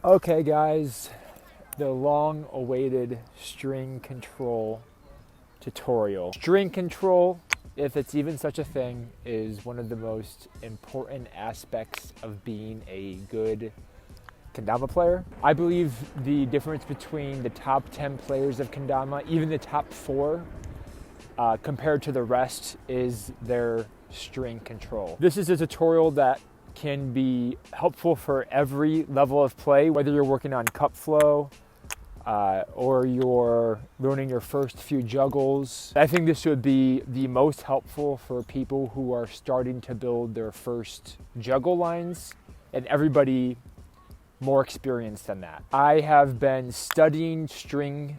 Okay guys, the long-awaited string control tutorial. String control, if it's even such a thing, is one of the most important aspects of being a good kendama player. I believe the difference between the top 10 players of kendama, even the top 4, compared to the rest, is their string control. This is a tutorial that can be helpful for every level of play, whether you're working on cup flow or you're learning your first few juggles. I think this would be the most helpful for people who are starting to build their first juggle lines and everybody more experienced than that. I have been studying string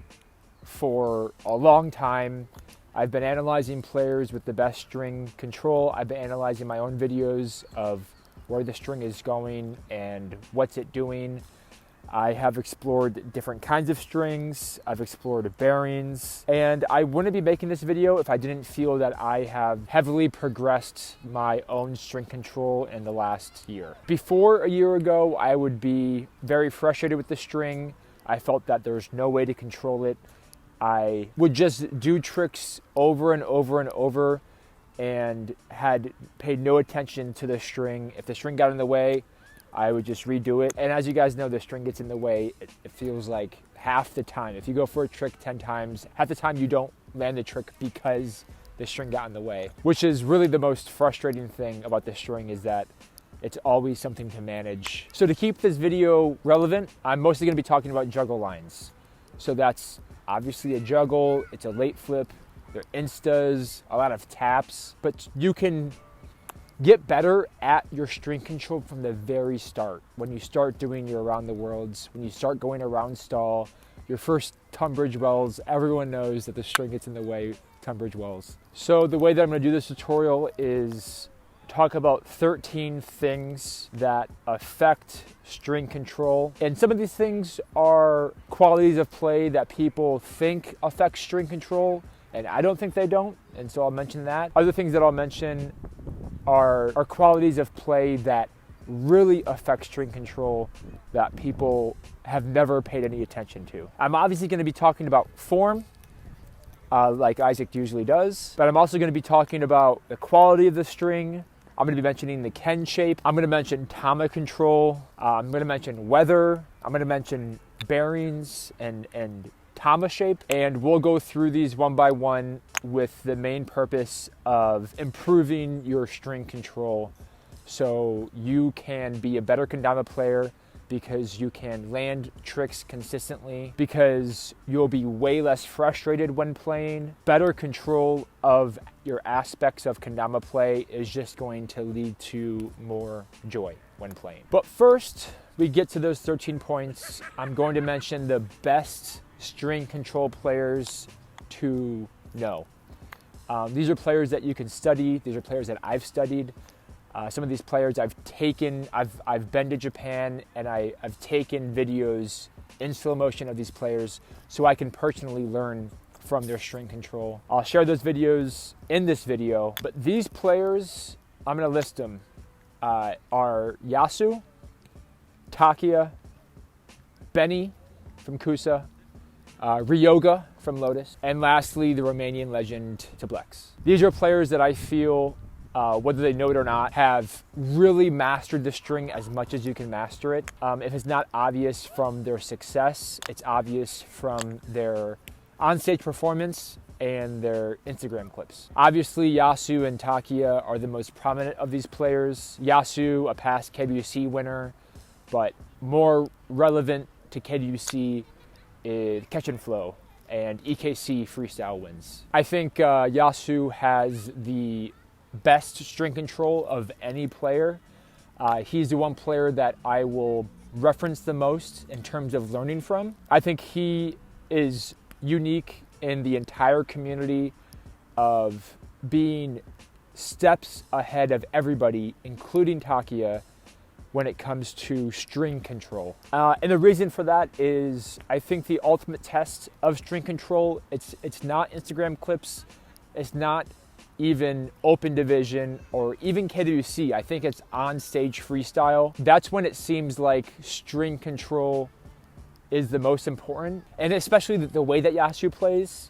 for a long time. I've been analyzing players with the best string control. I've been analyzing my own videos of where the string is going and what's it doing. I have explored different kinds of strings. I've explored bearings, and I wouldn't be making this video if I didn't feel that I have heavily progressed my own string control in the last year. Before a year ago, I would be very frustrated with the string. I felt that there's no way to control it. I would just do tricks over and over and over and had paid no attention to the string. If the string got in the way, I would just redo it. And as you guys know, the string gets in the way, it feels like half the time. If you go for a trick 10 times, half the time you don't land the trick because the string got in the way, which is really the most frustrating thing about the string, is that it's always something to manage. So to keep this video relevant, I'm mostly gonna be talking about juggle lines. So that's obviously a juggle, it's a late flip, they're instas, a lot of taps, but you can get better at your string control from the very start. When you start doing your around the worlds, when you start going around stall, your first Tunbridge Wells, everyone knows that the string gets in the way, Tunbridge Wells. So the way that I'm gonna do this tutorial is talk about 13 things that affect string control. And some of these things are qualities of play that people think affect string control, and I don't think they don't, and so I'll mention that. Other things that I'll mention are qualities of play that really affect string control that people have never paid any attention to. I'm obviously going to be talking about form, like Isaac usually does, but I'm also going to be talking about the quality of the string. I'm going to be mentioning the Ken shape. I'm going to mention tama control. I'm going to mention weather. I'm going to mention bearings and tama shape, and we'll go through these one by one with the main purpose of improving your string control so you can be a better kendama player, because you can land tricks consistently, because you'll be way less frustrated when playing. Better control of your aspects of kendama play is just going to lead to more joy when playing. But first, we get to those 13 points. I'm going to mention the best string control players to know. These are players that you can study. These are players that I've studied. Some of these players I've been to Japan and I've taken videos in slow motion of these players so I can personally learn from their string control. I'll share those videos in this video, but these players, I'm gonna list them, are Yasu, Takia, Benny from Kusa, Ryoga from Lotus, and lastly, the Romanian legend Tablex. These are players that I feel, whether they know it or not, have really mastered the string as much as you can master it. If it's not obvious from their success, it's obvious from their on-stage performance and their Instagram clips. Obviously, Yasu and Takia are the most prominent of these players. Yasu, a past KWC winner, but more relevant to KWC is Catch and Flow and EKC freestyle wins. I think Yasu has the best string control of any player. He's the one player that I will reference the most in terms of learning from. I think he is unique in the entire community of being steps ahead of everybody, including Takia, when it comes to string control. And the reason for that is I think the ultimate test of string control, it's not Instagram clips, it's not even open division, or even KWC, I think it's on stage freestyle. That's when it seems like string control is the most important, and especially the way that Yasu plays.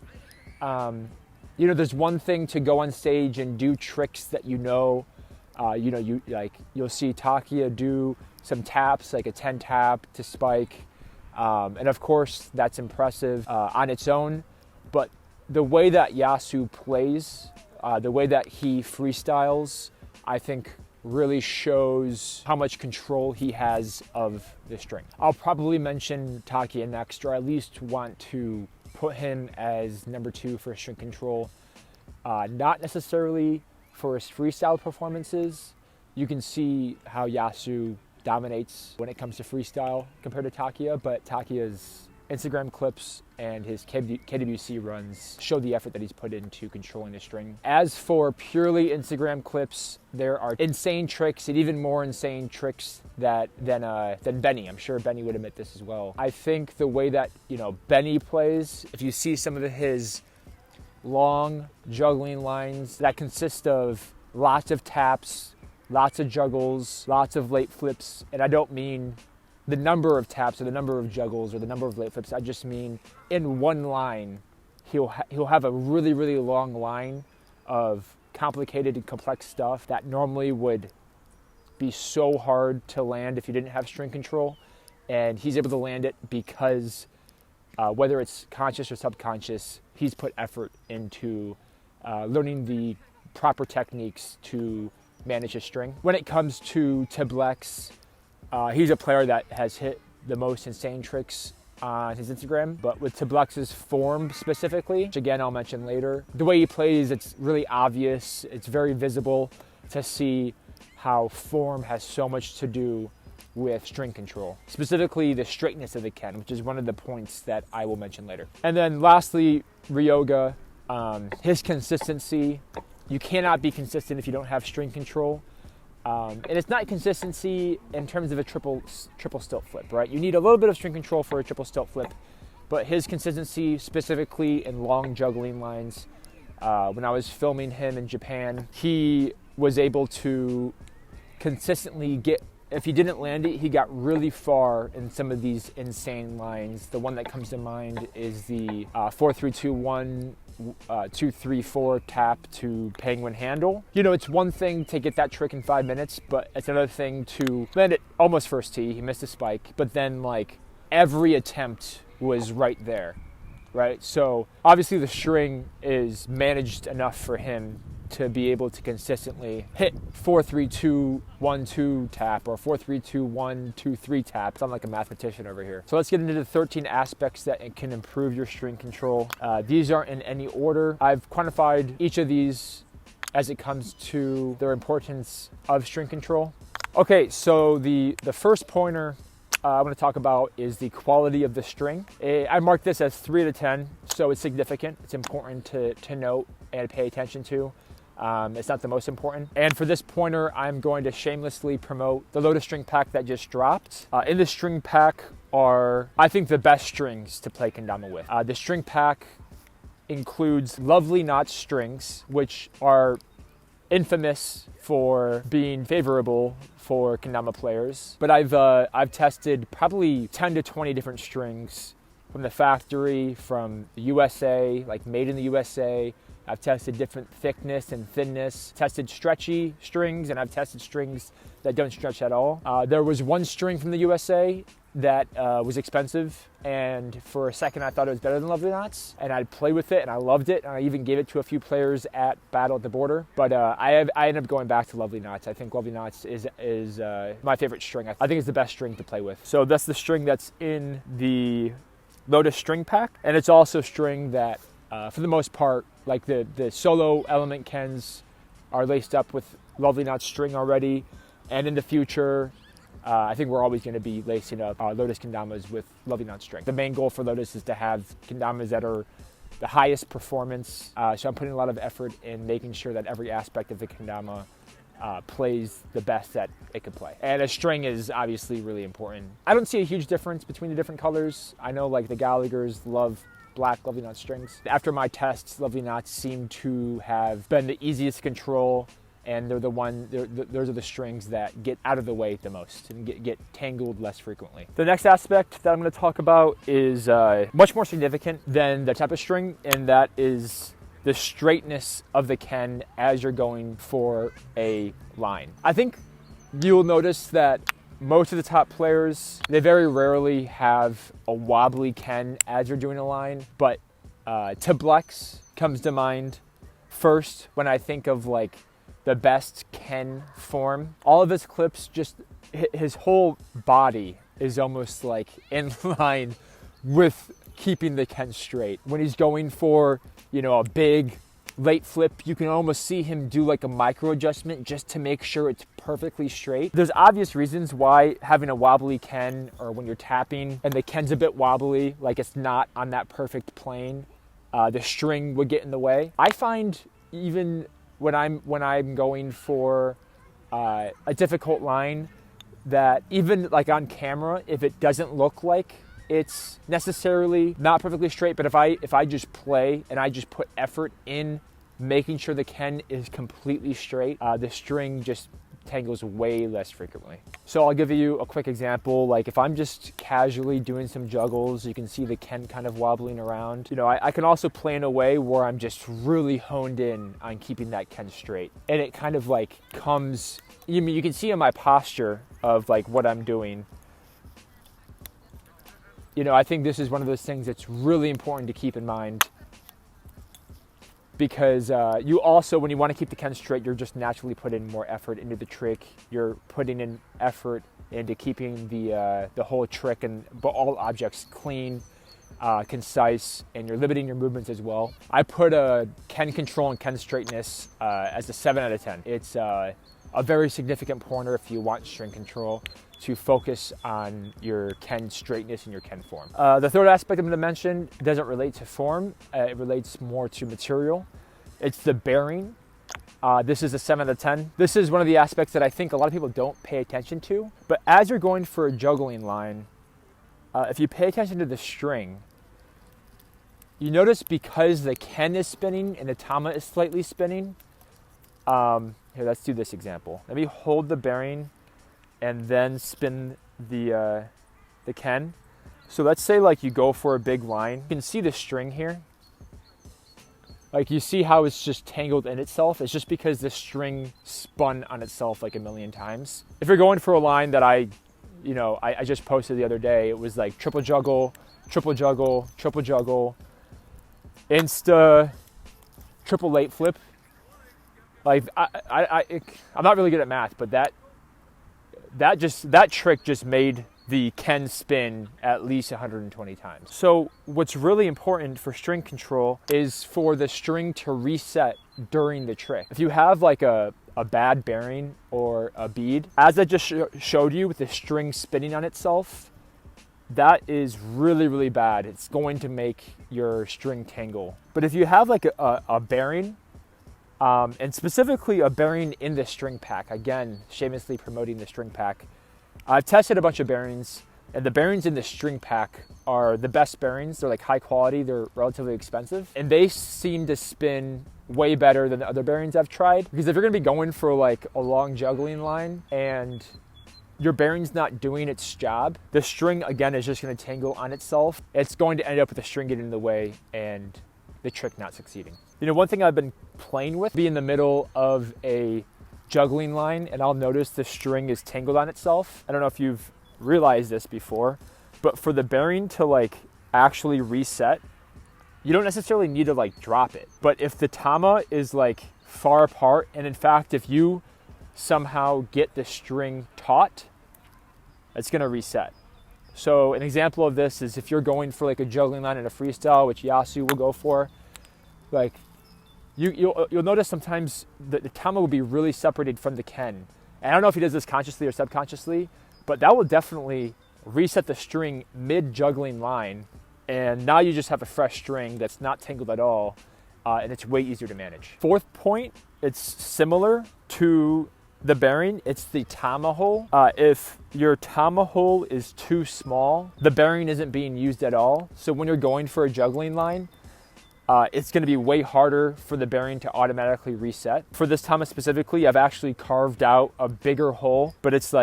There's one thing to go on stage and do tricks that you'll see Takia do some taps, like a 10 tap to spike, and of course that's impressive on its own. But the way that Yasu plays, the way that he freestyles, I think really shows how much control he has of the string. I'll probably mention Takia next, or at least want to put him as number 2 for string control. Not necessarily for his freestyle performances. You can see how Yasu dominates when it comes to freestyle compared to Takia, but Takia's Instagram clips and his KWC runs show the effort that he's put into controlling the string. As for purely Instagram clips, there are insane tricks, and even more insane tricks than Benny. I'm sure Benny would admit this as well. I think the way that Benny plays, if you see some of his long juggling lines that consist of lots of taps, lots of juggles, lots of late flips, and I don't mean the number of taps or the number of juggles or the number of late flips. I just mean in one line, he'll have a really, really long line of complicated and complex stuff that normally would be so hard to land if you didn't have string control. And he's able to land it because whether it's conscious or subconscious, he's put effort into learning the proper techniques to manage a string. When it comes to Tiblex, he's a player that has hit the most insane tricks on his Instagram, but with Tiblex's form specifically, which again I'll mention later, the way he plays, it's really obvious, it's very visible to see how form has so much to do with string control, specifically the straightness of the Ken, which is one of the points that I will mention later. And then lastly, Ryoga, his consistency. You cannot be consistent if you don't have string control. And it's not consistency in terms of a triple stilt flip, right? You need a little bit of string control for a triple stilt flip, but his consistency specifically in long juggling lines, when I was filming him in Japan, he was able to consistently get, if he didn't land it, he got really far in some of these insane lines. The one that comes to mind is the 4-3-2-1 2-3-4 tap to penguin handle. It's one thing to get that trick in 5 minutes, but it's another thing to land it almost first tee. He missed a spike, but then every attempt was right there, right? So obviously the string is managed enough for him to be able to consistently hit 4-3-2-1-2 tap or 4-3-2-1-2-3 tap. I'm like a mathematician over here. So let's get into the 13 aspects that can improve your string control. These aren't in any order. I've quantified each of these as it comes to their importance of string control. Okay, so the first pointer I want to talk about is the quality of the string. I marked this as 3 out of 10, so it's significant. It's important to note and pay attention to. It's not the most important. And for this pointer, I'm going to shamelessly promote the Lotus String Pack that just dropped. In the string pack are, I think, the best strings to play kendama with. The string pack includes lovely notch strings, which are infamous for being favorable for kendama players. But I've tested probably 10 to 20 different strings from the factory, from the USA, made in the USA. I've tested different thickness and thinness, tested stretchy strings, and I've tested strings that don't stretch at all. There was one string from the USA that was expensive, and for a second I thought it was better than Lovely Knots, and I'd played with it and I loved it, and I even gave it to a few players at Battle at the Border, but I ended up going back to Lovely Knots. I think Lovely Knots is my favorite string. I think it's the best string to play with. So that's the string that's in the Lotus String Pack, and it's also a string that for the most part, the solo element Kens are laced up with Lovely Knots string already, and in the future I think we're always going to be lacing up Lotus Kendamas with Lovely Knots string. The main goal for Lotus is to have Kendamas that are the highest performance, so I'm putting a lot of effort in making sure that every aspect of the Kendama plays the best that it could play. And a string is obviously really important. I don't see a huge difference between the different colors. I know the Gallaghers love black Lovely Knot strings. After my tests, Lovely Knots seem to have been the easiest to control, and they're those are the strings that get out of the way the most and get tangled less frequently. The next aspect that I'm going to talk about is much more significant than the type of string, and that is the straightness of the Ken as you're going for a line. I think you'll notice that most of the top players, they very rarely have a wobbly Ken as you're doing a line, but Tiblex comes to mind first when I think of like the best Ken form. All of his clips, just his whole body is almost like in line with keeping the Ken straight. When he's going for, you know, a big late flip, you can almost see him do like a micro adjustment just to make sure it's perfectly straight. There's obvious reasons why having a wobbly Ken, or when you're tapping and the Ken's a bit wobbly, like it's not on that perfect plane, the string would get in the way. I find even when I'm going for a difficult line, that even like on camera, if it doesn't look like it's necessarily not perfectly straight, but if I just play and I just put effort in making sure the Ken is completely straight, the string just tangles way less frequently. So I'll give you a quick example. Like if I'm just casually doing some juggles, you can see the Ken kind of wobbling around. You know, I can also play in a way where I'm just really honed in on keeping that Ken straight. And it kind of like comes, you can see in my posture of like what I'm doing. You know, I think this is one of those things that's really important to keep in mind, because you also, when you want to keep the Ken straight, you're just naturally putting more effort into the trick. You're putting in effort into keeping the whole trick and all objects clean, concise, and you're limiting your movements as well. I put a Ken control and Ken straightness as a 7 out of 10. It's a very significant pointer if you want string control, to focus on your Ken straightness and your Ken form. The third aspect I'm going to mention doesn't relate to form, it relates more to material. It's the bearing. This is a 7 out of 10. This is one of the aspects that I think a lot of people don't pay attention to, but as you're going for a juggling line, if you pay attention to the string, you notice because the Ken is spinning and the tama is slightly spinning. Here, let's do this example. Let me hold the bearing and then spin the Ken. So let's say like you go for a big line. You can see the string here. Like you see how it's just tangled in itself. It's just because the string spun on itself like a million times. If you're going for a line that I just posted the other day, it was like triple juggle, triple juggle, triple juggle, insta, triple late flip. Like I'm not really good at math, but that trick just made the Ken spin at least 120 times. So what's really important for string control is for the string to reset during the trick. If you have like a bad bearing or a bead, as I just showed you with the string spinning on itself, that is really, really bad. It's going to make your string tangle. But if you have like a bearing, and specifically a bearing in the string pack, again, shamelessly promoting the string pack. I've tested a bunch of bearings, and the bearings in the string pack are the best bearings. They're like high quality, they're relatively expensive, and they seem to spin way better than the other bearings I've tried. Because if you're gonna be going for like a long juggling line and your bearing's not doing its job, the string again is just gonna tangle on itself. It's going to end up with the string getting in the way and the trick not succeeding. You know, one thing I've been playing with, be in the middle of a juggling line and I'll notice the string is tangled on itself. I don't know if you've realized this before, but for the bearing to like actually reset, you don't necessarily need to like drop it. But if the tama is like far apart, and in fact, if you somehow get the string taut, it's gonna reset. So an example of this is if you're going for like a juggling line in a freestyle, which Yasu will go for, like you'll notice sometimes the tama will be really separated from the Ken. And I don't know if he does this consciously or subconsciously, but that will definitely reset the string mid-juggling line. And now you just have a fresh string that's not tangled at all, and it's way easier to manage. Fourth point, it's similar to the bearing, it's the tama hole. If your tama hole is too small, the bearing isn't being used at all. So when you're going for a juggling line, it's going to be way harder for the bearing to automatically reset. For this tama specifically, I've actually carved out a bigger hole, but it's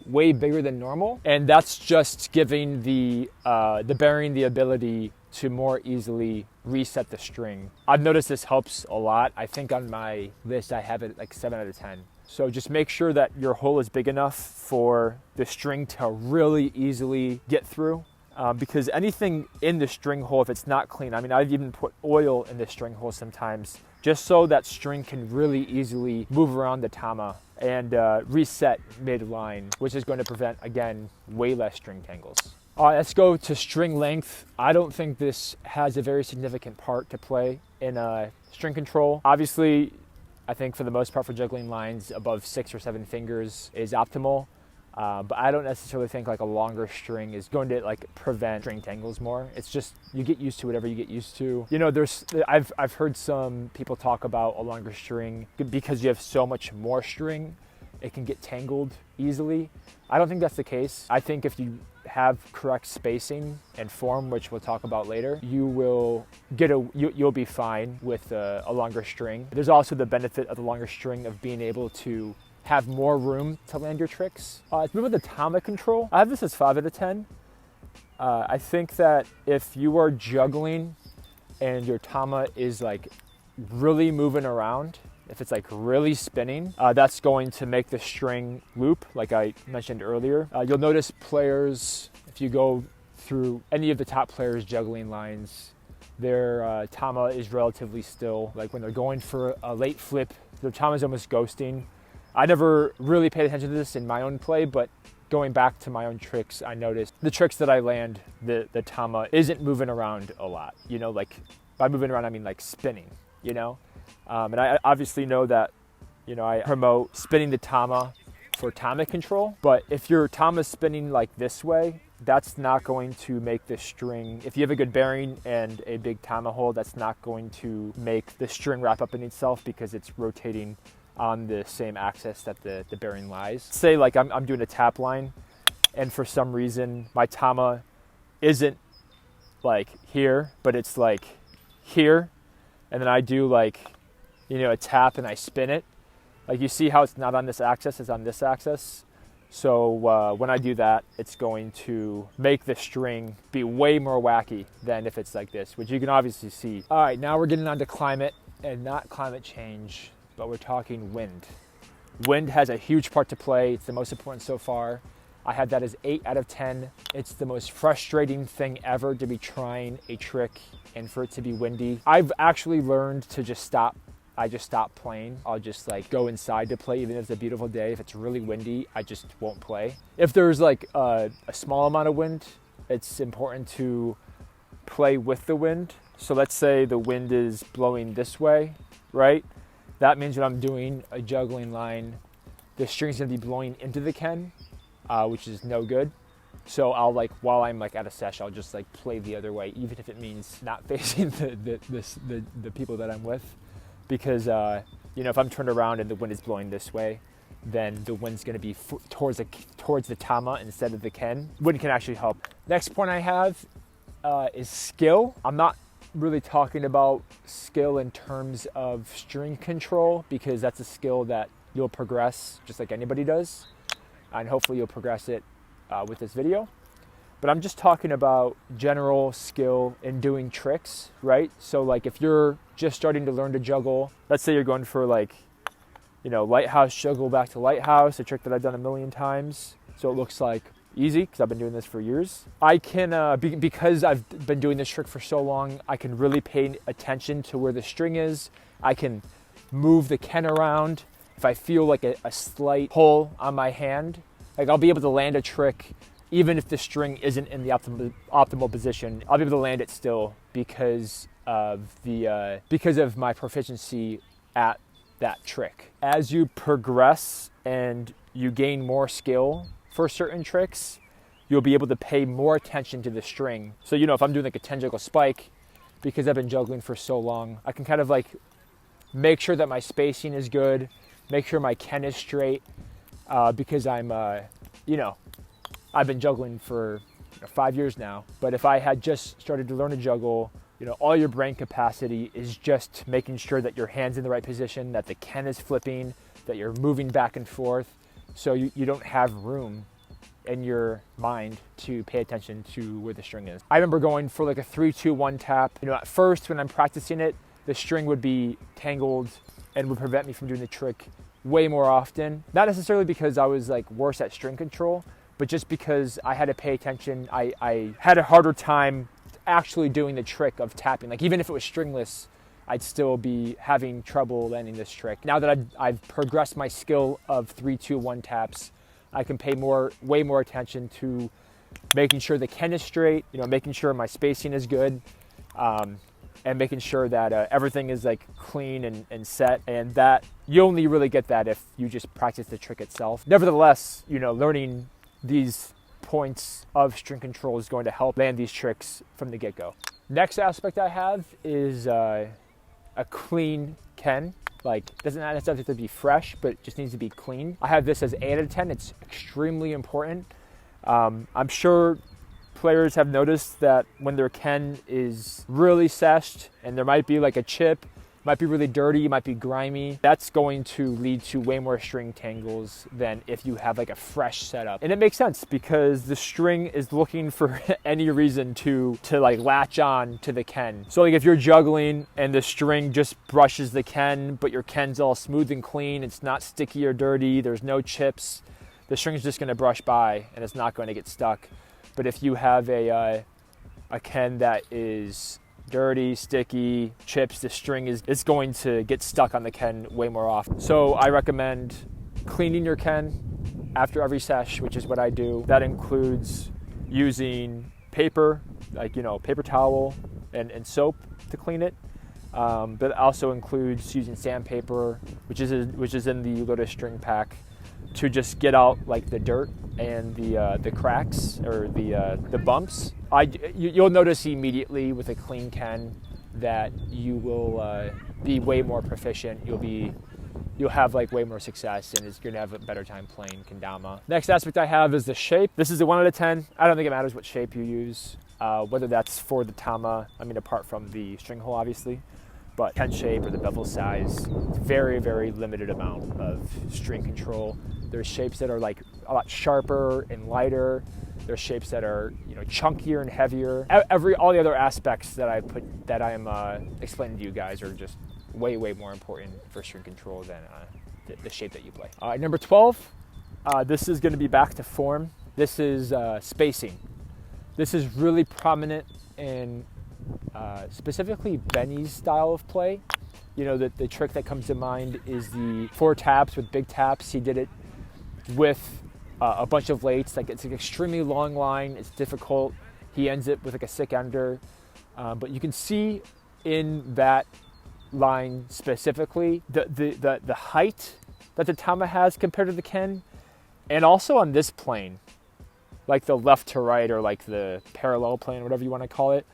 way bigger than normal, and that's just giving the bearing the ability to more easily reset the string. I've noticed this helps a lot. I think on my list I have it like 7 out of 10. So just make sure that your hole is big enough for the string to really easily get through. Because anything in the string hole, if it's not clean, I mean, I've even put oil in the string hole sometimes, just so that string can really easily move around the tama and reset mid-line, which is going to prevent, again, way less string tangles. Let's go to string length. I don't think this has a very significant part to play in string control. Obviously, I think for the most part for juggling lines, above 6 or 7 fingers is optimal. But I don't necessarily think like a longer string is going to like prevent string tangles more. It's just, you get used to whatever you get used to. You know, I've heard some people talk about a longer string because you have so much more string, it can get tangled easily. I don't think that's the case. I think if you have correct spacing and form, which we'll talk about later, you will you'll be fine with a longer string. There's also the benefit of the longer string of being able to have more room to land your tricks. Let's move on to tama control. I have this as 5 out of 10. I think that if you are juggling and your tama is like really moving around, if it's like really spinning, that's going to make the string loop, like I mentioned earlier. You'll notice players, if you go through any of the top players' juggling lines, their tama is relatively still. Like when they're going for a late flip, their tama is almost ghosting. I never really paid attention to this in my own play, but going back to my own tricks, I noticed the tricks that I land, the tama isn't moving around a lot. You know, like by moving around, I mean like spinning, you know? And I obviously know that, you know, I promote spinning the tama for tama control, but if your tama is spinning like this way, that's not going to make the string, if you have a good bearing and a big tama hole, that's not going to make the string wrap up in itself because it's rotating on the same axis that the bearing lies. Say like I'm doing a tap line and for some reason my tama isn't like here, but it's like here, and then I do like, you know, a tap and I spin it. Like you see how it's not on this axis, it's on this axis. So when I do that, it's going to make the string be way more wacky than if it's like this, which you can obviously see. All right, now we're getting on to climate, and not climate change, but we're talking wind. Wind has a huge part to play. It's the most important so far. I have that as 8 out of 10. It's the most frustrating thing ever to be trying a trick and for it to be windy. I've actually learned to just stop. I just stop playing. I'll just like go inside to play even if it's a beautiful day. If it's really windy, I just won't play. If there's like a small amount of wind, it's important to play with the wind. So let's say the wind is blowing this way, right? That means when I'm doing a juggling line, the string's gonna be blowing into the Ken, which is no good. So I'll like, while I'm like at a sesh, I'll just like play the other way, even if it means not facing the people that I'm with. Because, you know, if I'm turned around and the wind is blowing this way, then the wind's gonna be towards the tama instead of the Ken. Wind can actually help. Next point I have is skill. I'm not really talking about skill in terms of string control, because that's a skill that you'll progress just like anybody does, and hopefully you'll progress it with this video. But I'm just talking about general skill in doing tricks, right? So like if you're just starting to learn to juggle, let's say you're going for like, you know, lighthouse juggle back to lighthouse, a trick that I've done a million times, so it looks like easy because I've been doing this for years. I can, because I've been doing this trick for so long, I can really pay attention to where the string is. I can move the Ken around. If I feel like a slight pull on my hand, like I'll be able to land a trick even if the string isn't in the optimal position. I'll be able to land it still because of my proficiency at that trick. As you progress and you gain more skill for certain tricks, you'll be able to pay more attention to the string. So, you know, if I'm doing like a 10 juggle spike, because I've been juggling for so long, I can kind of like make sure that my spacing is good, make sure my Ken is straight, because I'm, you know, I've been juggling for 5 years now. But if I had just started to learn to juggle, you know, all your brain capacity is just making sure that your hand's in the right position, that the Ken is flipping, that you're moving back and forth, so you don't have room in your mind to pay attention to where the string is. I remember going for like a 3-2-1 tap. You know, at first when I'm practicing it, the string would be tangled and would prevent me from doing the trick way more often. Not necessarily because I was like worse at string control, but just because I had to pay attention. I had a harder time actually doing the trick of tapping. Like even if it was stringless, I'd still be having trouble landing this trick. Now that I've progressed my skill of 3-2-1 taps, I can pay way more attention to making sure the Ken is straight, you know, making sure my spacing is good, and making sure that everything is like clean and set. And that you only really get that if you just practice the trick itself. Nevertheless, you know, learning these points of string control is going to help land these tricks from the get-go. Next aspect I have is a clean Ken. Like, doesn't necessarily have to be fresh, but it just needs to be clean. I have this as 8 out of 10. It's extremely important. I'm sure players have noticed that when their Ken is really seshed and there might be like a chip, might be really dirty, might be grimy, that's going to lead to way more string tangles than if you have like a fresh setup. And it makes sense because the string is looking for any reason to like latch on to the Ken. So like if you're juggling and the string just brushes the Ken, but your Ken's all smooth and clean, it's not sticky or dirty, there's no chips, the string's just gonna brush by and it's not going to get stuck. But if you have a Ken that is dirty, sticky, chips, the string is going to get stuck on the Ken way more often. So I recommend cleaning your Ken after every sesh, which is what I do. That includes using paper, like, you know, paper towel and soap to clean it. But it also includes using sandpaper, which is in the Lotus String Pack, to just get out like the dirt and the cracks or the bumps. You'll notice immediately with a clean Ken that you will be way more proficient. You'll have like way more success and you're gonna have a better time playing Kendama. Next aspect I have is the shape. This is a 1 out of 10. I don't think it matters what shape you use, whether that's for the tama, I mean apart from the string hole obviously, but Ken shape or the bevel size, very, very limited amount of string control. There's shapes that are like a lot sharper and lighter. There's shapes that are, you know, chunkier and heavier. All the other aspects that I am explaining to you guys are just way, way more important for string control than the shape that you play. Number 12, this is going to be back to form. This is spacing. This is really prominent in specifically Benny's style of play. You know, the trick that comes to mind is the 4 taps with big taps. He did it with a bunch of lates. Like, it's an extremely long line. It's difficult. He ends it with like a sick ender. But you can see in that line specifically the height that the tama has compared to the Ken, and also on this plane, like the left to right or like the parallel plane, whatever you want to call it.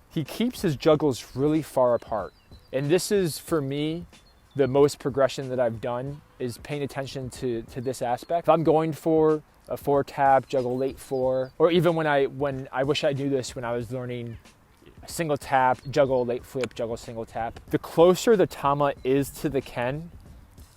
He keeps his juggles really far apart. And this is, for me, the most progression that I've done is paying attention to this aspect. If I'm going for a 4-tap, juggle late 4, or even when I wish I knew this when I was learning a single tap, juggle late flip, juggle single tap. The closer the tama is to the Ken,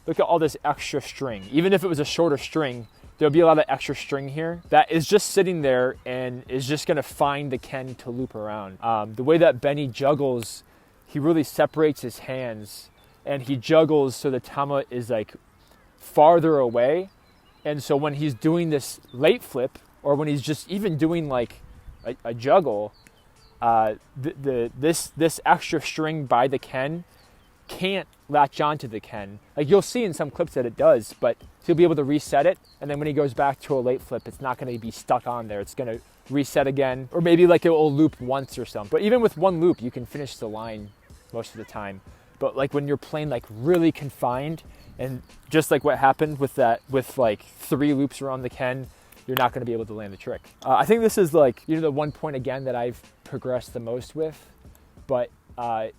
look at all this extra string. Even if it was a shorter string, there'll be a lot of extra string here that is just sitting there and is just gonna find the Ken to loop around. The way that Benny juggles, he really separates his hands and he juggles so the tama is like farther away. And so when he's doing this late flip, or when he's just even doing like a juggle, this extra string by the Ken can't latch onto the Ken. Like, you'll see in some clips that it does, but he'll be able to reset it, and then when he goes back to a late flip, it's not going to be stuck on there. It's going to reset again, or maybe like it will loop once or something. But even with one loop, you can finish the line most of the time. But like when you're playing like really confined, and just like what happened with like 3 loops around the Ken, you're not going to be able to land the trick. I think this is like, you know, the one point again that I've progressed the most with, but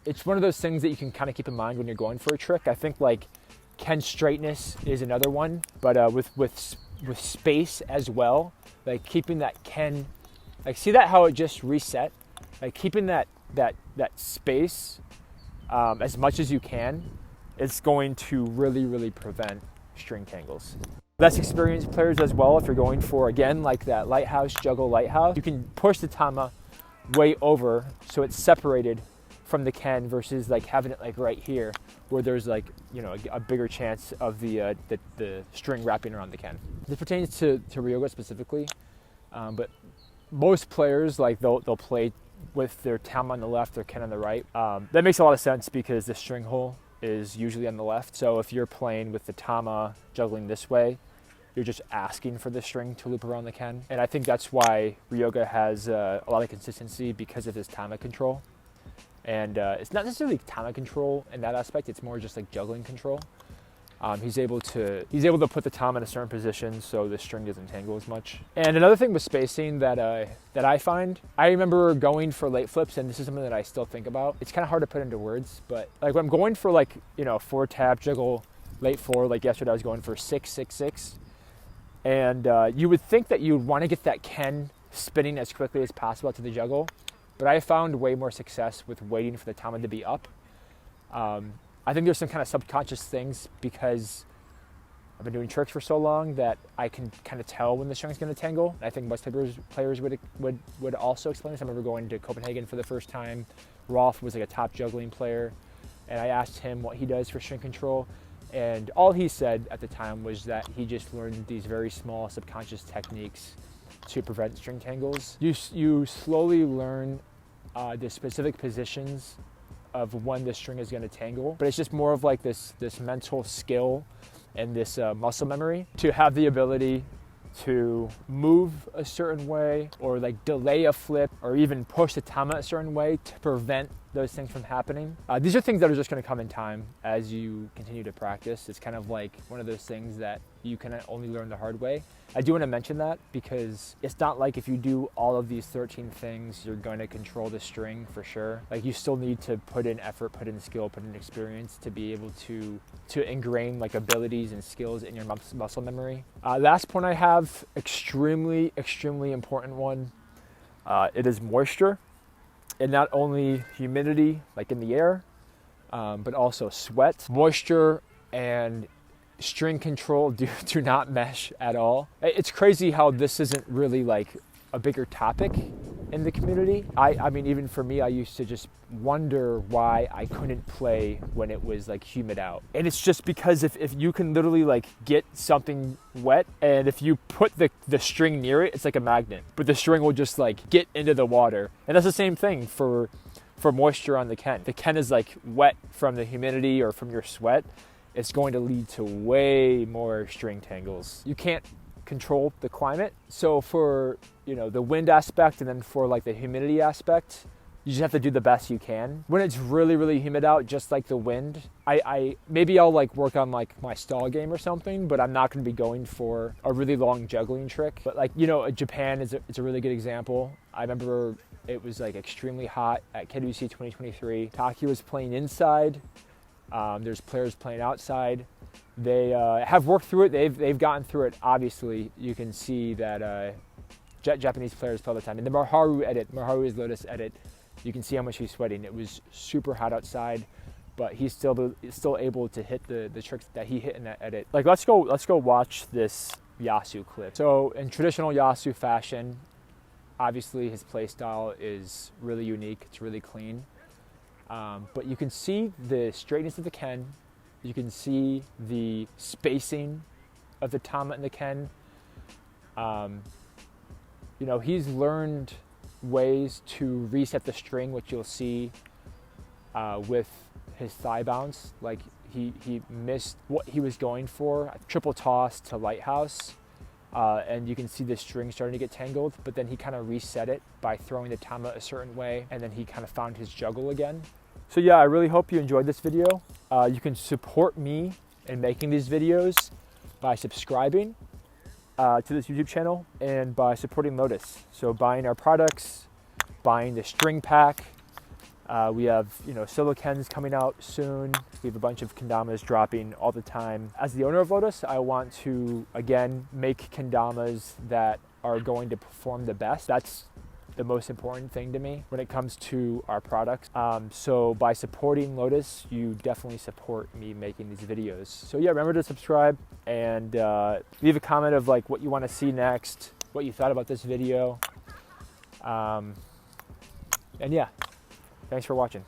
it's one of those things that you can kind of keep in mind when you're going for a trick. I think like Ken straightness is another one, but with space as well, like keeping that Ken, like see that how it just reset, like keeping that space as much as you can, it's going to really prevent string tangles. Less experienced players as well, if you're going for, again, like that lighthouse, juggle lighthouse, you can push the tama way over so it's separated from the Ken versus like having it like right here where there's like, you know, a bigger chance of the string wrapping around the Ken. This pertains to Ryoga specifically, but most players, like they'll play with their tama on the left, their Ken on the right. That makes a lot of sense because the string hole is usually on the left. So if you're playing with the tama juggling this way, you're just asking for the string to loop around the Ken. And I think that's why Ryoga has a lot of consistency because of his tama control. And it's not necessarily tama control in that aspect, it's more just like juggling control. He's able to put the tama in a certain position so the string doesn't tangle as much. And another thing with spacing that I find, I remember going for late flips, and this is something that I still think about. It's kind of hard to put into words, but like when I'm going for like, you know, 4-tap juggle late 4, like yesterday I was going for 6-6-6, and you would think that you'd want to get that Ken spinning as quickly as possible to the juggle, but I found way more success with waiting for the tama to be up. I think there's some kind of subconscious things because I've been doing tricks for so long that I can kind of tell when the string's going to tangle. I think most players would also explain this. I remember going to Copenhagen for the first time. Rolf was like a top juggling player, and I asked him what he does for string control, and all he said at the time was that he just learned these very small subconscious techniques to prevent string tangles. You slowly learn the specific positions of when the string is going to tangle, but it's just more of like this mental skill and this muscle memory to have the ability to move a certain way or like delay a flip or even push the tama a certain way to prevent those things from happening. These are things that are just going to come in time as you continue to practice. It's kind of like one of those things that you can only learn the hard way. I do want to mention that because it's not like if you do all of these 13 things, you're going to control the string for sure. Like you still need to put in effort, put in skill, put in experience to be able to ingrain like abilities and skills in your muscle memory. Last point I have, extremely important one. It is moisture, and not only humidity, like in the air, but also sweat. Moisture and string control do not mesh at all. It's crazy how this isn't really like a bigger topic in the community. I mean, even for me, I used to just wonder why I couldn't play when it was like humid out. And it's just because if you can literally like get something wet, and if you put the string near it, it's like a magnet, but the string will just like get into the water. And that's the same thing for moisture on the Ken. The Ken is like wet from the humidity or from your sweat. It's going to lead to way more string tangles. You can't control the climate. So for, you know, the wind aspect and then for like the humidity aspect, you just have to do the best you can. When it's really humid out, just like the wind, maybe I'll like work on like my stall game or something, but I'm not going to be going for a really long juggling trick. But like, you know, Japan is a really good example. I remember it was like extremely hot at KWC 2023. Taki was playing inside. There's players playing outside. They have worked through it. They've gotten through it. Obviously, you can see that Japanese players play all the time. In the Maharu's Lotus edit, you can see how much he's sweating. It was super hot outside, but he's still able to hit the tricks that he hit in that edit. Like let's go watch this Yasu clip. So in traditional Yasu fashion, obviously his play style is really unique. It's really clean. But you can see the straightness of the Ken. You can see the spacing of the tama and the Ken. You know, he's learned ways to reset the string, which you'll see with his thigh bounce. Like he missed what he was going for, a triple toss to lighthouse. And you can see the string starting to get tangled, but then he kind of reset it by throwing the tama a certain way, and then he kind of found his juggle again. So yeah, I really hope you enjoyed this video. You can support me in making these videos by subscribing to this YouTube channel and by supporting Lotus. So buying our products, buying the string pack, We have, silicons coming out soon. We have a bunch of kendamas dropping all the time. As the owner of Lotus, I want to, again, make kendamas that are going to perform the best. That's the most important thing to me when it comes to our products. So by supporting Lotus, you definitely support me making these videos. So yeah, remember to subscribe and leave a comment of like what you want to see next, what you thought about this video. And yeah, thanks for watching.